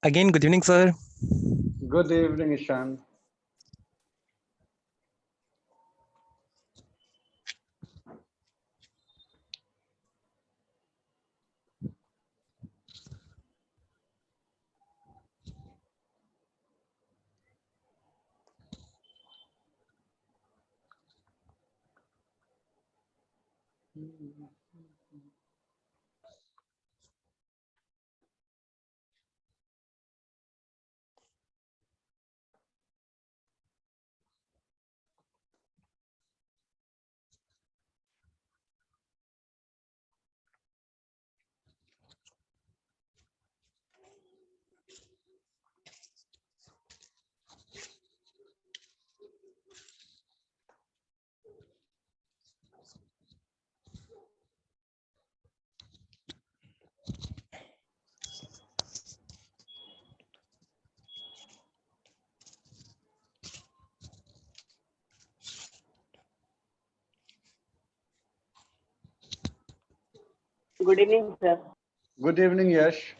Again, good evening, sir. Good evening, Ishan. Good evening, sir. Good evening, Yash.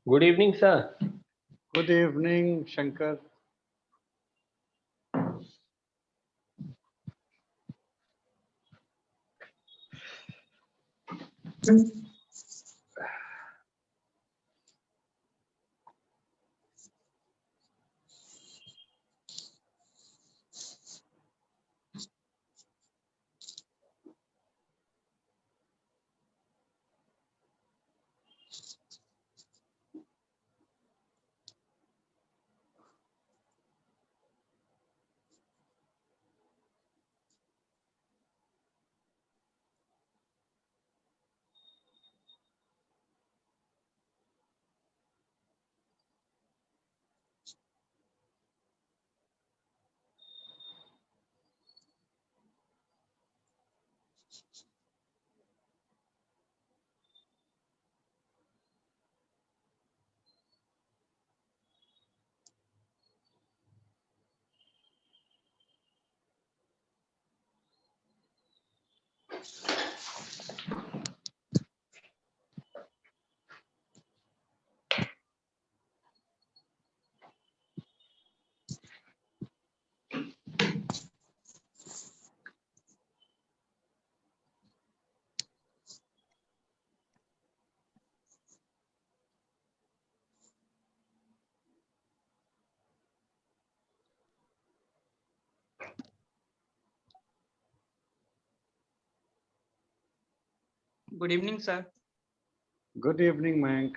Good evening, sir. Good evening, Shankar. Good evening, sir. Good evening, Mayank.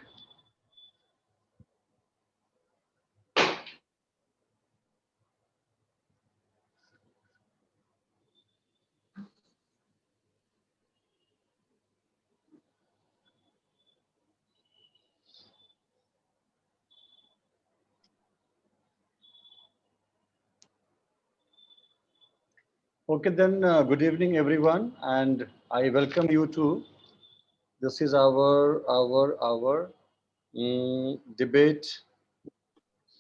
Okay, then, good evening, everyone, and I welcome you to. This is our debate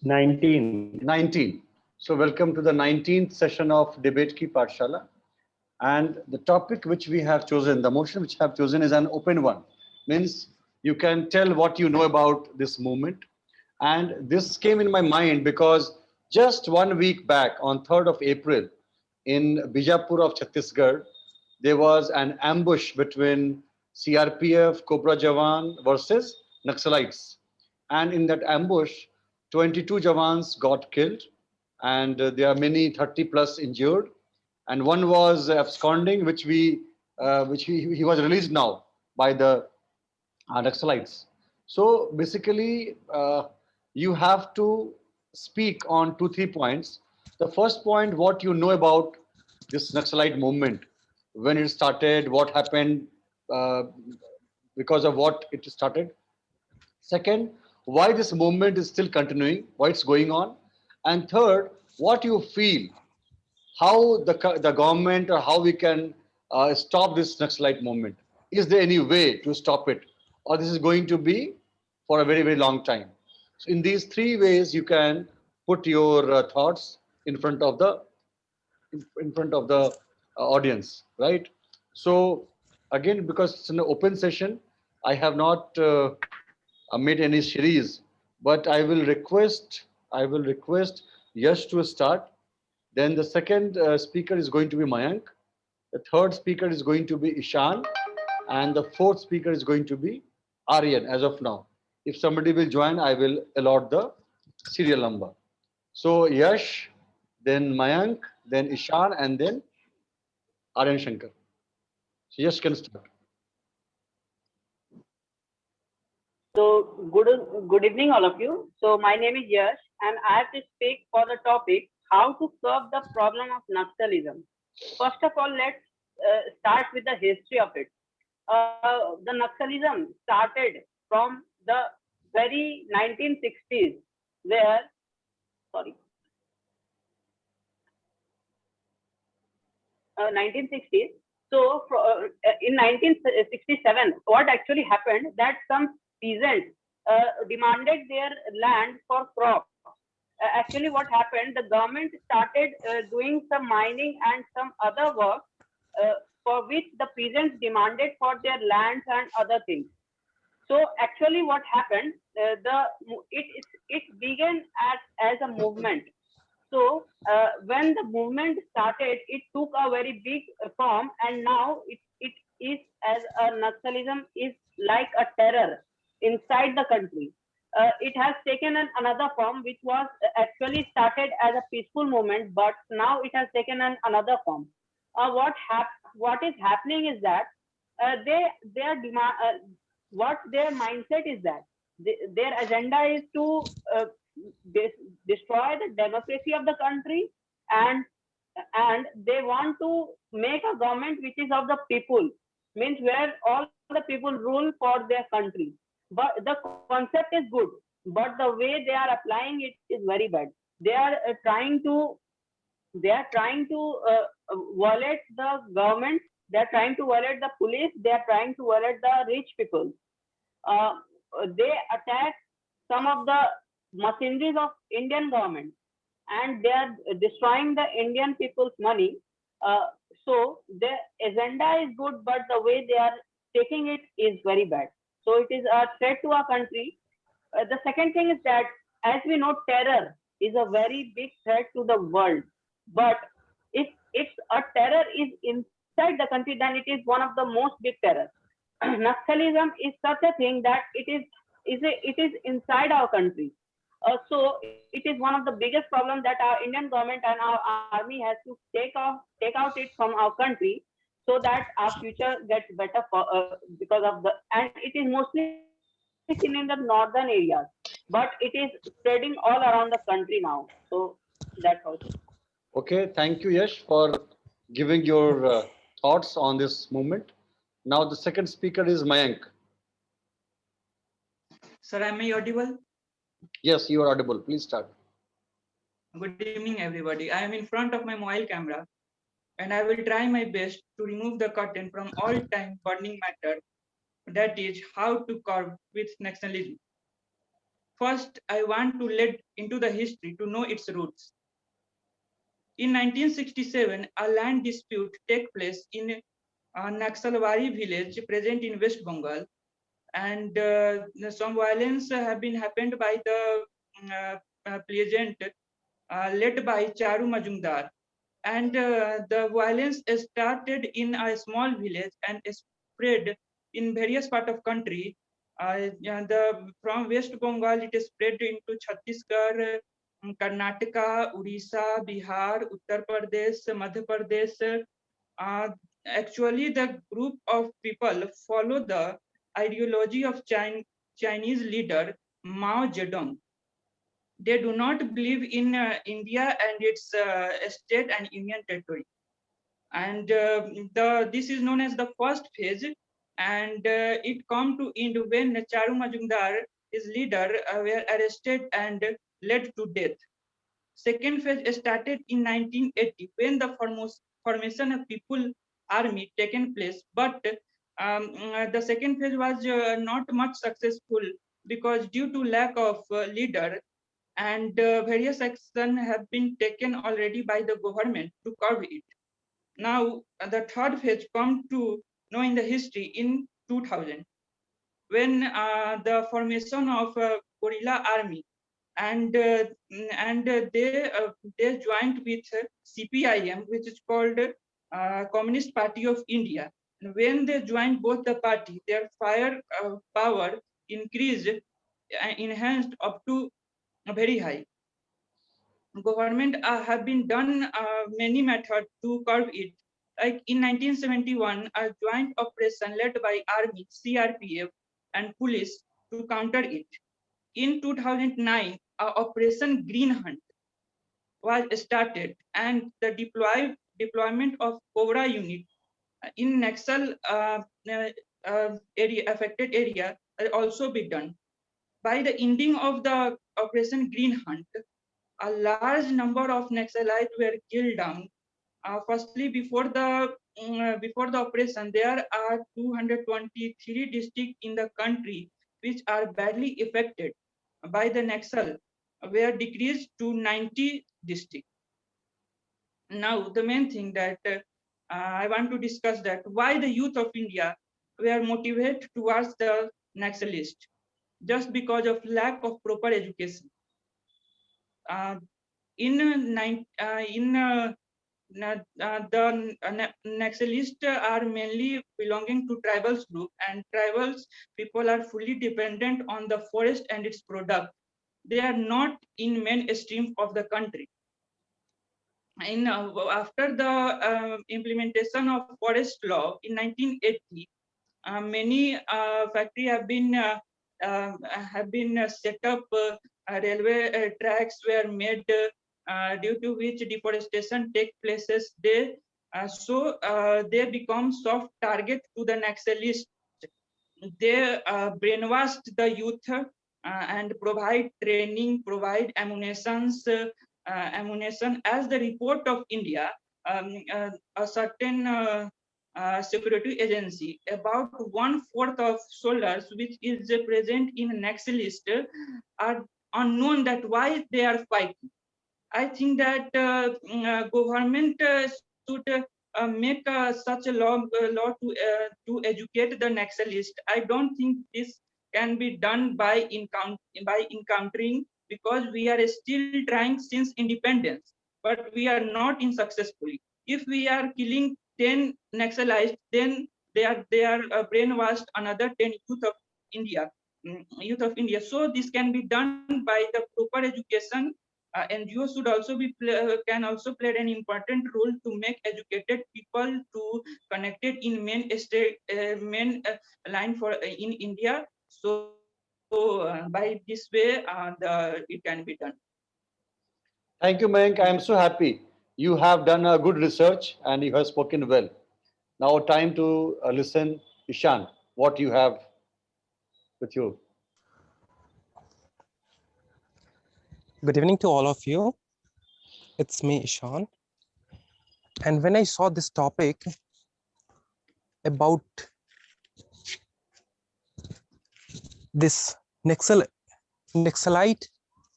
19. 19. So, welcome to the 19th session of Debate Ki Pathshala. And the topic which we have chosen, the motion which I have chosen is an open one. Means you can tell what you know about this movement. And this came in my mind because just 1 week back on 3rd of April in Bijapur of Chhattisgarh, there was an ambush between CRPF, Cobra Jawan versus Naxalites. And in that ambush, 22 Jawans got killed and there are many 30 plus injured, and one was absconding, which he was released now by the Naxalites. So basically, you have to speak on 2 3 points. The first point, what you know about this Naxalite movement, when it started, what happened, uh, because of what it started. Second, why this movement is still continuing, why it's going on, and third, what you feel, how the government or how we can stop this Naxalite movement. Is there any way to stop it, or this is going to be for a very very long time? So in these three ways, you can put your thoughts in front of the in front of the audience, right? So again, because it's an open session, I have not made any series, but I will request Yash to start. Then the second speaker is going to be Mayank. The third speaker is going to be Ishan, and the fourth speaker is going to be Aryan. As of now, if somebody will join, I will allot the serial number. So Yash, then Mayank, then Ishan, and then Aryan Shankar. So Yash can start. So good evening, all of you. So my name is Yash, and I have to speak for the topic how to solve the problem of Naxalism. First of all, let's start with the history of it. The Naxalism started from the very 1960s, where sorry, 1960s. So in 1967, what actually happened that some peasants demanded their land for crops. Actually, what happened? The government started doing some mining and some other work for which the peasants demanded for their lands and other things. So actually, what happened? It began as a movement. So when the movement started, it took a very big form, and now it is as a Naxalism is like a terror inside the country. It has taken another form, which was actually started as a peaceful movement, but now it has taken another form. What is happening is that they are what their mindset is that their agenda is to destroy the democracy of the country, and they want to make a government which is of the people, means where all the people rule for their country. But the concept is good, but the way they are applying it is very bad. They are violate the government. They are trying to violate the police. They are trying to violate the rich people. uh, they attack some of the machineries of Indian government, and they are destroying the Indian people's money. Uh, so the agenda is good, but the way they are taking it is very bad. So it is a threat to our country. The second thing is that, as we know, terror is a very big threat to the world. But if a terror is inside the country, then it is one of the most big terrors. Naxalism is such a thing that it is inside our country. So it is one of the biggest problems that our Indian government and our army has to take out it from our country, so that our future gets better because of the, and it is mostly seen in the northern areas, but it is spreading all around the country now. So that's all. Okay, thank you, Yash, for giving your thoughts on this movement. Now, the second speaker is Mayank. Sir, am I audible? Yes, you are audible. Please start. Good evening, everybody. I am in front of my mobile camera and I will try my best to remove the curtain from all time burning matter, that is, how to curb with nationalism. First, I want to lead into the history to know its roots. In 1967, a land dispute take place in Naxalbari village present in West Bengal, and some violence have been happened by the peasant led by Charu Majumdar, and the violence started in a small village and spread in various part of country. From West Bengal, it is spread into Chhattisgarh, Karnataka, Odisha, Bihar, Uttar Pradesh, Madhya Pradesh. Uh, Actually, the group of people follow the ideology of Chinese leader Mao Zedong. They do not believe in India and its state and union territory. And this is known as the first phase, and it come to end when Charu Majumdar, his leader, were arrested and led to death. Second phase started in 1980 when the formation of People Army taken place, but the second phase was not much successful because due to lack of leader, and various actions have been taken already by the government to curb it. Now, the third phase come to know in the history in 2000, when the formation of guerrilla army, and they joined with CPIM, which is called Communist Party of India. And when they joined both the party, their fire power increased, enhanced up to very high. Government have been done many methods to curb it. Like in 1971, a joint operation led by Army, CRPF, and police to counter it. In 2009, Operation Green Hunt was started, and the deployment of Cobra unit in Naxal area, affected area will also be done. By the ending of the Operation Green Hunt, a large number of Naxalites were killed down. Firstly, before the operation, there are 223 districts in the country which are badly affected by the Naxal, were decreased to 90 districts. Now, the main thing that I want to discuss that why the youth of India were motivated towards the Naxalist, just because of lack of proper education. In the Naxalists are mainly belonging to tribals group, and tribals people are fully dependent on the forest and its product. They are not in mainstream of the country. After the implementation of forest law in 1980, many factories have been set up. Railway tracks were made, due to which deforestation take places. They become soft target to the Naxalists. They brainwashed the youth and provide training, provide ammunition. As the report of India, a certain security agency, about 1/4 of soldiers which is present in Naxalist are unknown that why they are fighting. I think that government should make such a law to educate the Naxalist. I don't think this can be done by encountering, because we are still trying since independence, but we are not in successfully. If we are killing 10 Naxalites, then they are brainwashed another 10 youth of India. So this can be done by the proper education. NGO should also can also play an important role to make educated people to connected in main line for in India. So by this way, it can be done. Thank you, Mayank. I am so happy. You have done a good research and you have spoken well. Now, time to listen, Ishan, what you have with you. Good evening to all of you. It's me, Ishan. And when I saw this topic about this Naxalite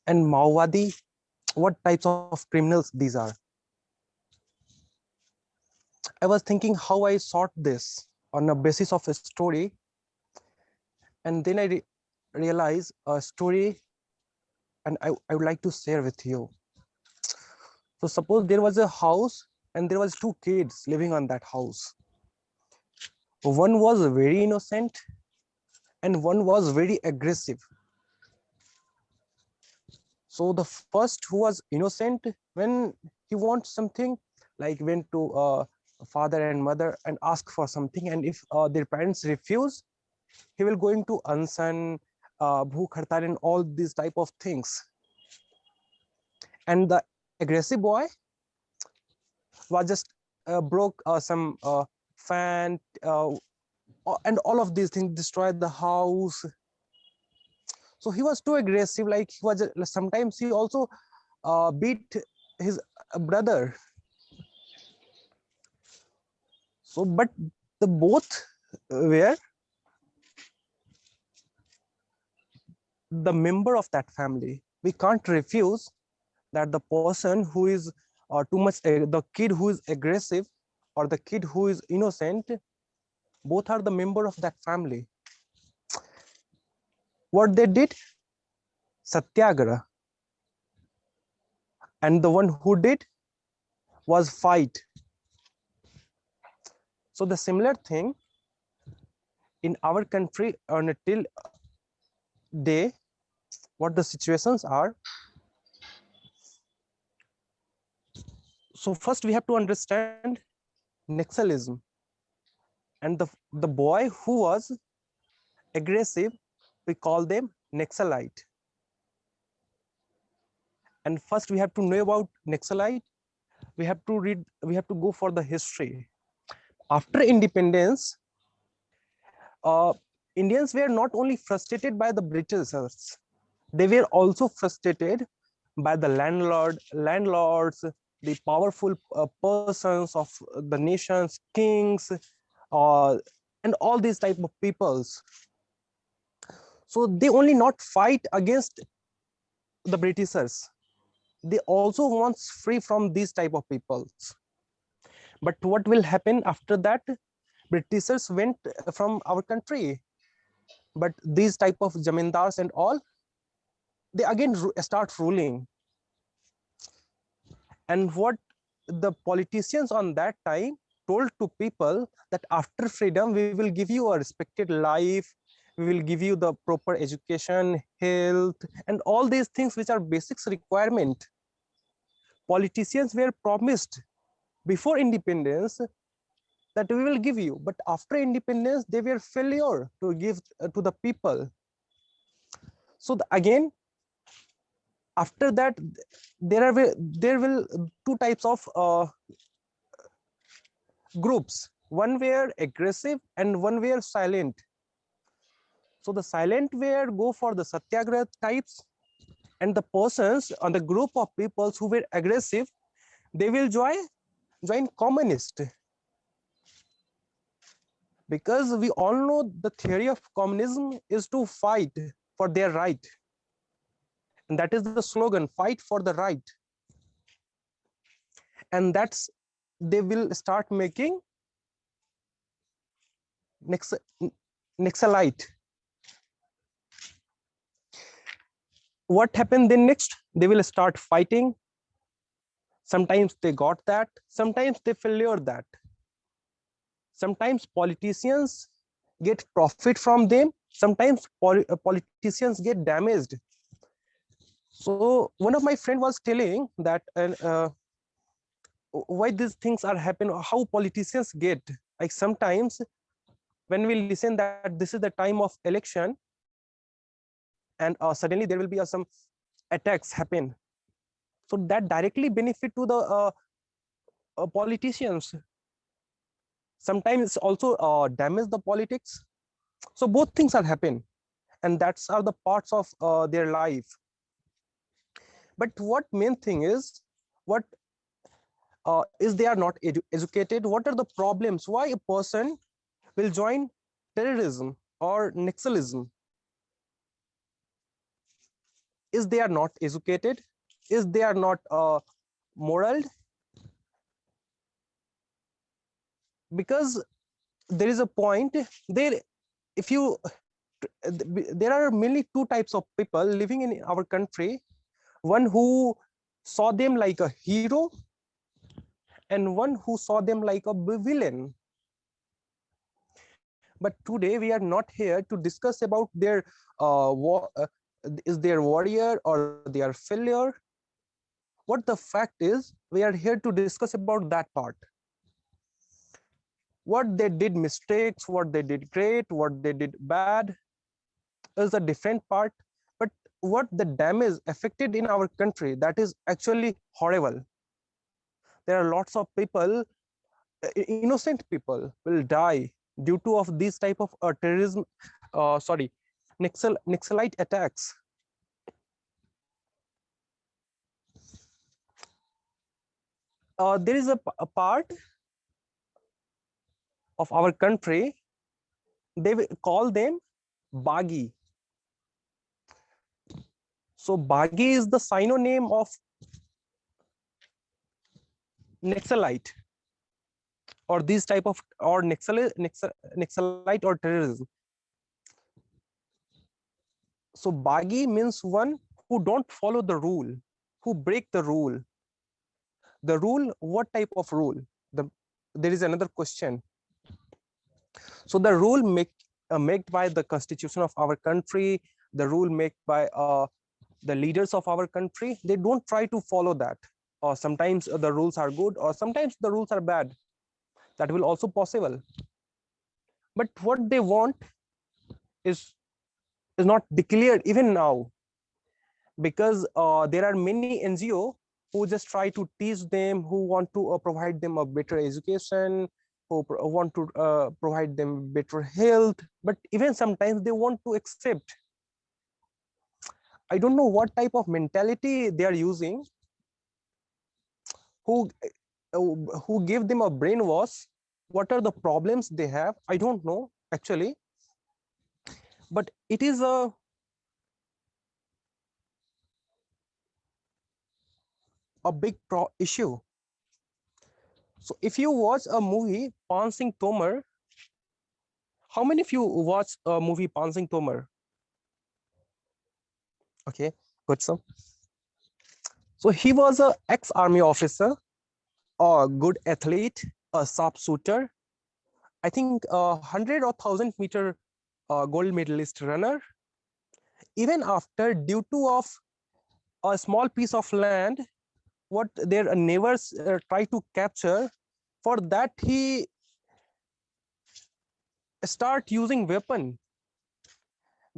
and Maowadi, what types of criminals these are, I was thinking how I sort this on a basis of a story, and then I realized a story, and I would like to share with you. So suppose there was a house and there was two kids living on that house. One was very innocent and one was very aggressive. So the first, who was innocent, when he wants something, like went to father and mother and ask for something, and if their parents refuse, he will go into unsan, bhukh hartal, and all these type of things. And the aggressive boy was just broke some fan, and all of these things, destroyed the house. So he was too aggressive, like he was sometimes he also beat his brother. So but the both were the member of that family. We can't refuse that the person who is too much, the kid who is aggressive or the kid who is innocent, both are the member of that family. What they did? Satyagraha. And the one who did was fight. So the similar thing in our country until day, what the situations are. So first we have to understand Naxalism, and the boy who was aggressive, we call them Naxalite. And first we have to know about Naxalite. We have to go for the history. After independence, Indians were not only frustrated by the Britishers, they were also frustrated by the landlords, the powerful persons of the nations, kings, and all these type of peoples. So they only not fight against the Britishers, they also want free from these type of peoples. But what will happen after that? Britishers went from our country, but these type of zamindars and all, they again start ruling. And what the politicians on that time told to people, that after freedom we will give you a respected life, we will give you the proper education, health, and all these things which are basics requirement. Politicians were promised before independence that we will give you, but after independence they were failure to give to the people. So again, after that, there will two types of groups. One were aggressive and one were silent. So the silent were go for the satyagraha types, and the persons on the group of peoples who were aggressive, they will join communist. Because we all know the theory of communism is to fight for their right. And that is the slogan, fight for the right. And that's, they will start making Naxalite. What happened then next? They will start fighting. Sometimes they got that, sometimes they failure that. Sometimes politicians get profit from them, sometimes politicians get damaged. So one of my friend was telling that why these things are happening, how politicians get, like sometimes when we listen that this is the time of election, and suddenly there will be some attacks happen, so that directly benefit to the politicians. Sometimes it's also damage the politics. So both things are happen, and that's are the parts of their life. But what main thing is, what is they are not educated. What are the problems why a person will join terrorism or Naxalism? Is they are not educated, is they are not moral, because there is a point there. If you there are mainly two types of people living in our country, one who saw them like a hero and one who saw them like a villain. But today we are not here to discuss about their is their warrior or their failure. What the fact is, we are here to discuss about that part. What they did mistakes, what they did great, what they did bad is a different part. But what the damage affected in our country, that is actually horrible. There are lots of people, innocent people will die due to of these type of terrorism, sorry, Naxalite attacks. There is a part of our country, they will call them Bagi. So Bagi is the synonym of Naxalite or these type of or Naxalite or terrorism. So Bagi means one who don't follow the rule, who break the rule. The rule, what type of rule? There is another question. So the rule made by the constitution of our country, the rule made by the leaders of our country, they don't try to follow that. Or sometimes the rules are good, or sometimes the rules are bad. That will also possible. But what they want is not declared even now, because there are many NGO who just try to teach them, who want to provide them a better education, who want to provide them better health, but even sometimes they want to accept. I don't know what type of mentality they are using, who give them a brainwash. What are the problems they have? I don't know actually, but it is a big issue. So if you watch a movie Pan Singh Tomar, how many of you watch a movie Pan Singh Tomar? Okay, good. So he was a ex-army officer, a good athlete, a sharpshooter. I think 100 or 1000-meter gold medalist runner. Even after, due to of a small piece of land, what their neighbors try to capture, for that he start using weapon,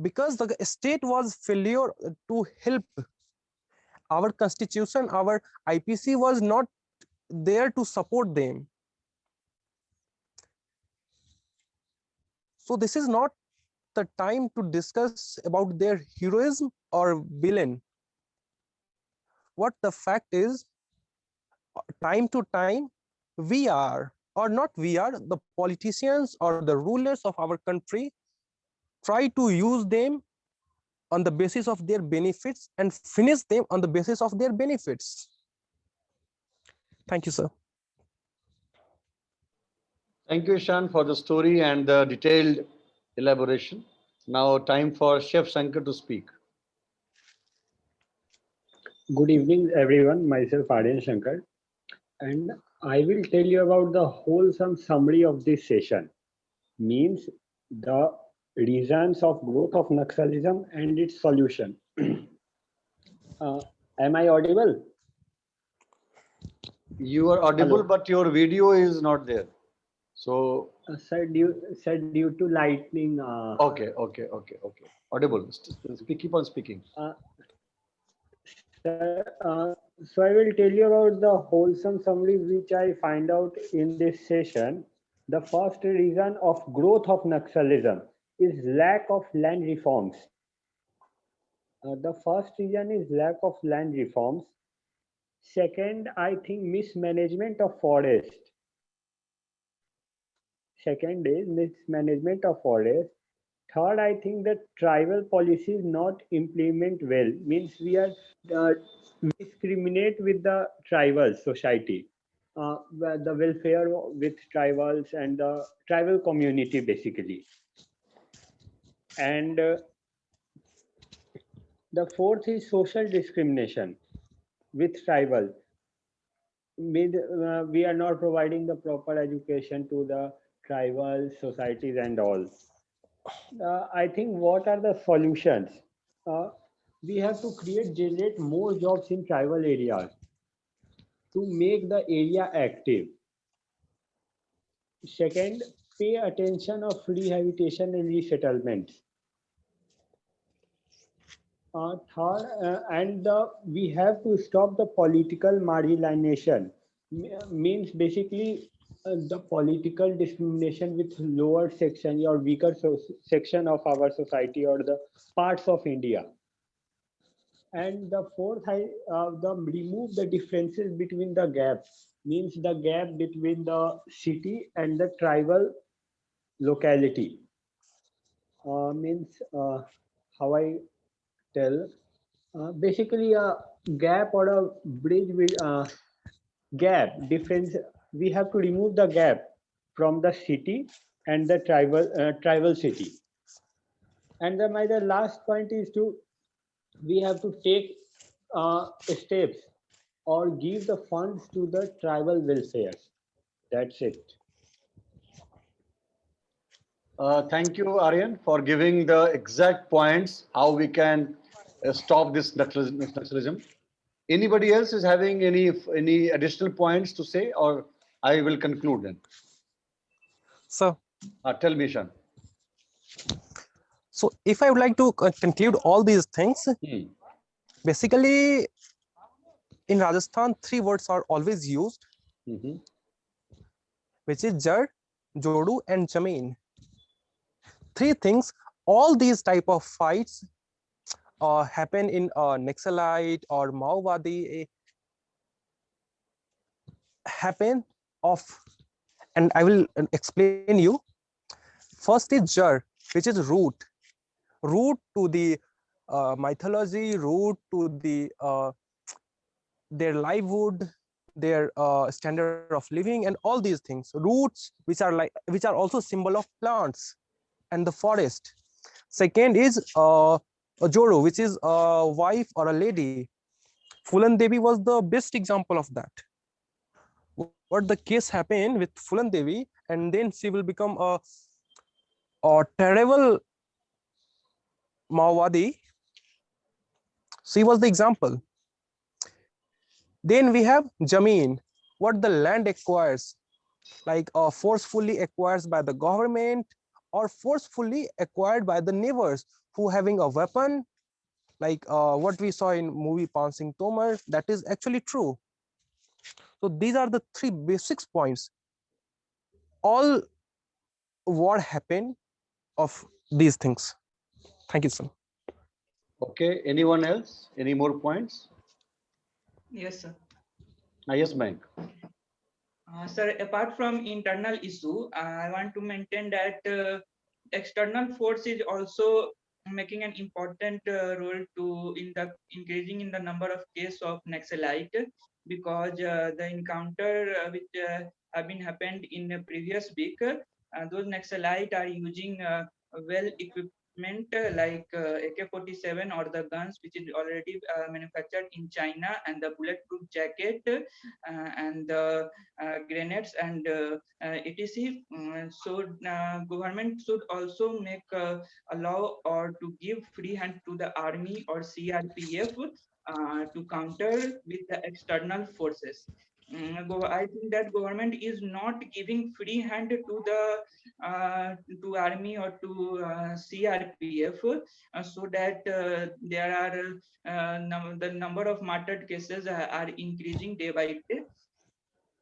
because the state was failure to help. Our constitution, our IPC was not there to support them. So this is not the time to discuss about their heroism or villain. What the fact is, time to time, we are, or not we are, the politicians or the rulers of our country try to use them on the basis of their benefits and finish them on the basis of their benefits. Thank you, sir. Thank you, Ishan, for the story and the detailed elaboration. Now, time for Chef Shankar to speak. Good evening, everyone. Myself, Aryan Shankar, and I will tell you about the wholesome summary of this session. Means the reasons of growth of Naxalism and its solution. Am I audible? You are audible, Hello. but your video is not there. So, Sir, due to lightning. okay. Audible. Keep on speaking. Sir, so I will tell you about the wholesome summary which I find out in this session. The first reason of growth of Naxalism is lack of land reforms. The first reason is lack of land reforms. Second, I think mismanagement of forest. Second is mismanagement of forest. Third, I think that tribal policies not implement well. Means we are discriminate with the tribal society. the welfare with tribals and the tribal community basically. And the fourth is social discrimination with tribal. We are not providing the proper education to the tribal societies and all. I think what are the solutions? Uh, we have to generate more jobs in tribal areas to make the area active. Second, pay attention of rehabilitation and resettlements. Third, we have to stop the political marginalization. Means basically the political discrimination with lower section or weaker section of our society or the parts of India. And the fourth, the remove the differences between the gaps. Means the gap between the city and the tribal locality. Means how I tell. Basically, a gap or a bridge with gap difference. We have to remove the gap from the city and the tribal city. And then my the last point is to we have to take steps or give the funds to the tribal welfare. That's it. Thank you, Aryan, for giving the exact points how we can stop this nationalism. Anybody else is having any additional points to say, or I will conclude then. So, Tell me, Shan. so if I would like to conclude all these things, basically in Rajasthan, 3 words are always used, which is Jar, Jodu, and Jameen. 3 things. All these type of fights happen in Naxalite or Maowadi happen of, and I will explain you. First is Jar, which is root to the mythology, root to the their livelihood, their standard of living, and all these things. Roots, which are also symbol of plants and the forest. Second is a Jodu, which is a wife or a lady. Phulan Devi was the best example of that. What the case happened with Phulan Devi, and then she will become a terrible Maowadi. She was the example. Then we have Jameen, what the land acquires, like forcefully acquired by the government or forcefully acquired by the neighbors who having a weapon, like what we saw in movie Pan Singh Tomar. That is actually true. So these are the 3 basic points. All what happened of these things. Thank you, sir. Okay. Anyone else? Any more points? Yes, sir. Yes, Mayank. Sir, apart from internal issue, I want to maintain that external force is also making an important role to increasing in the number of cases of Naxalite, because the encounter which have been happened in the previous week, those Naxalite are using well equipped like AK-47 or the guns which is already manufactured in China, and the bulletproof jacket and the grenades and etc. So government should also make a law or to give free hand to the army or CRPF to counter with the external forces. I think that government is not giving free hand to the to army or to CRPF, so that there are the number of martyred cases are increasing day by day,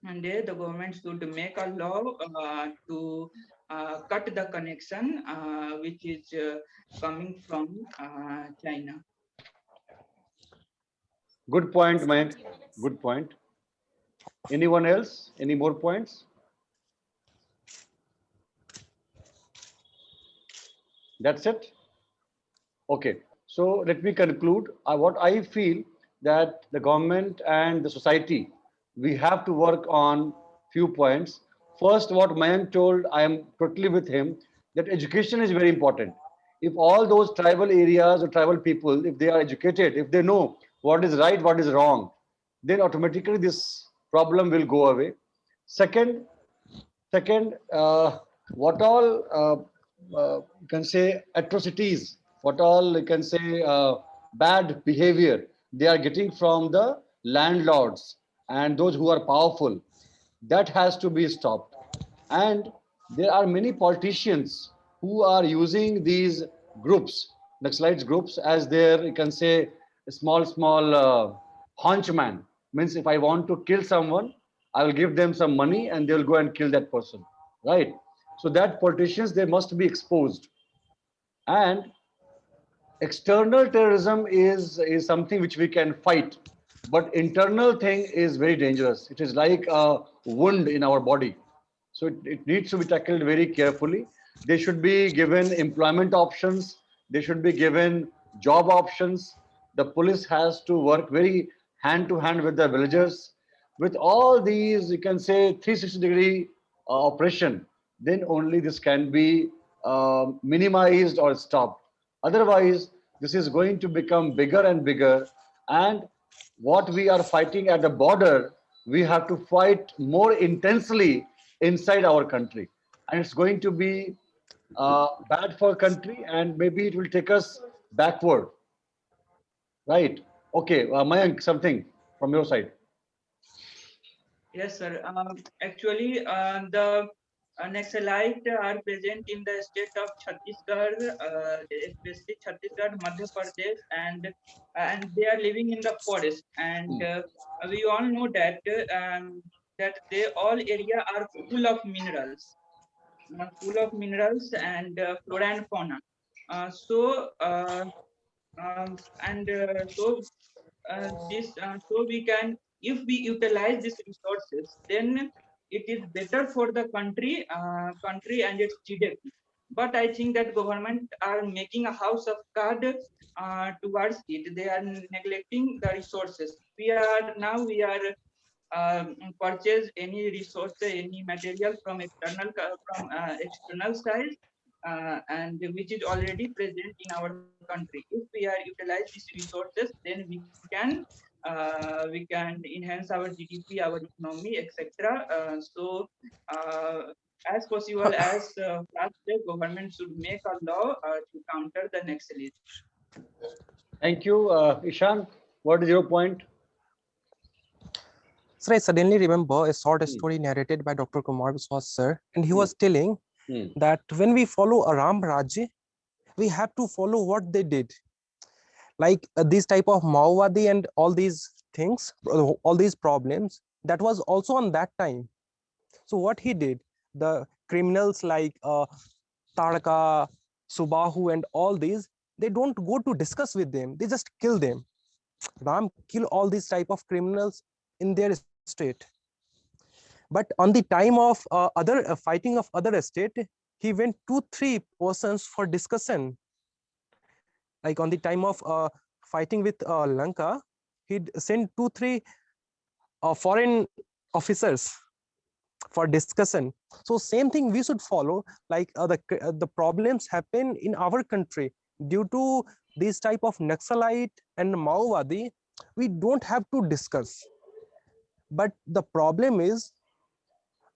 and there the government should make a law to cut the connection which is coming from China. Good point, Mayank. Good point. Anyone else? Any more points? That's it? Okay. So let me conclude. What I feel that the government and the society we have to work on few points. First, what Mayank told, I am totally with him, that education is very important. If all those tribal areas or tribal people, if they are educated, if they know what is right, what is wrong, then automatically this problem will go away. Second, what all you can say atrocities, what all you can say bad behavior they are getting from the landlords and those who are powerful, that has to be stopped. And there are many politicians who are using these groups, Naxalites groups, as their, you can say, small hunchman. Means if I want to kill someone, I will give them some money and they'll go and kill that person, right? So that politicians, they must be exposed. And external terrorism is something which we can fight, but internal thing is very dangerous. It is like a wound in our body, so it needs to be tackled very carefully. They should be given employment options, they should be given job options. The police has to work very hand to hand with the villagers. With all these, you can say, 360-degree operation, then only this can be minimized or stopped. Otherwise, this is going to become bigger and bigger. And what we are fighting at the border, we have to fight more intensely inside our country. And it's going to be bad for country, and maybe it will take us backward, right? Okay, Mayank, something from your side. Yes, sir. Actually, the Naxalite are present in the state of Chhattisgarh, especially Chhattisgarh, Madhya Pradesh, and they are living in the forest. And we all know that they all area are full of minerals, and flora and fauna. So and so this so we can, if we utilize these resources, then it is better for the country and its GDP. But I think that government are making a house of card towards it. They are neglecting the resources. We are purchase any resource, any material from external side, and which is already present in our country. If we are utilize these resources, then we can enhance our GDP, our economy, etc. As possible as fast, the government should make a law to counter the Naxalism. Thank you, Ishan. What is your point? Sir, I suddenly remember a short story narrated by Dr. Kumar Biswas sir, and he was telling that when we follow a Ram Rajya, we have to follow what they did. Like this type of Maowadi and all these things, all these problems, that was also on that time. So what he did, the criminals like Taraka, Subahu and all these, they don't go to discuss with them, they just kill them. Ram kill all these type of criminals in their state. But on the time of other fighting of other state, he went 2-3 persons for discussion. Like on the time of fighting with Lanka, he'd sent 2-3 foreign officers for discussion. So same thing we should follow. Like the problems happen in our country due to this type of Naxalite and Maowadi. We don't have to discuss. But the problem is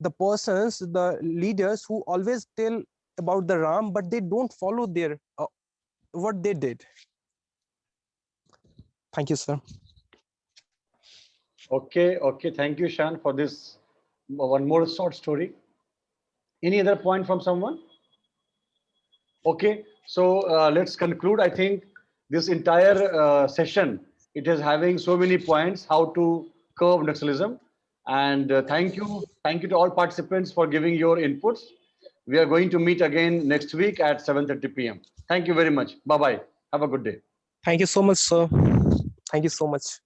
the persons, the leaders who always tell about the Ram, but they don't follow their what they did. Thank you, sir. Okay, thank you, Shan, for this one more short story. Any other point from someone? Okay, so let's conclude. I think this entire session, it is having so many points how to curb Naxalism. And thank you to all participants for giving your inputs. We are going to meet again next week at 7:30 p.m. Thank you very much. Bye-bye. Have a good day. Thank you so much, sir. Thank you so much.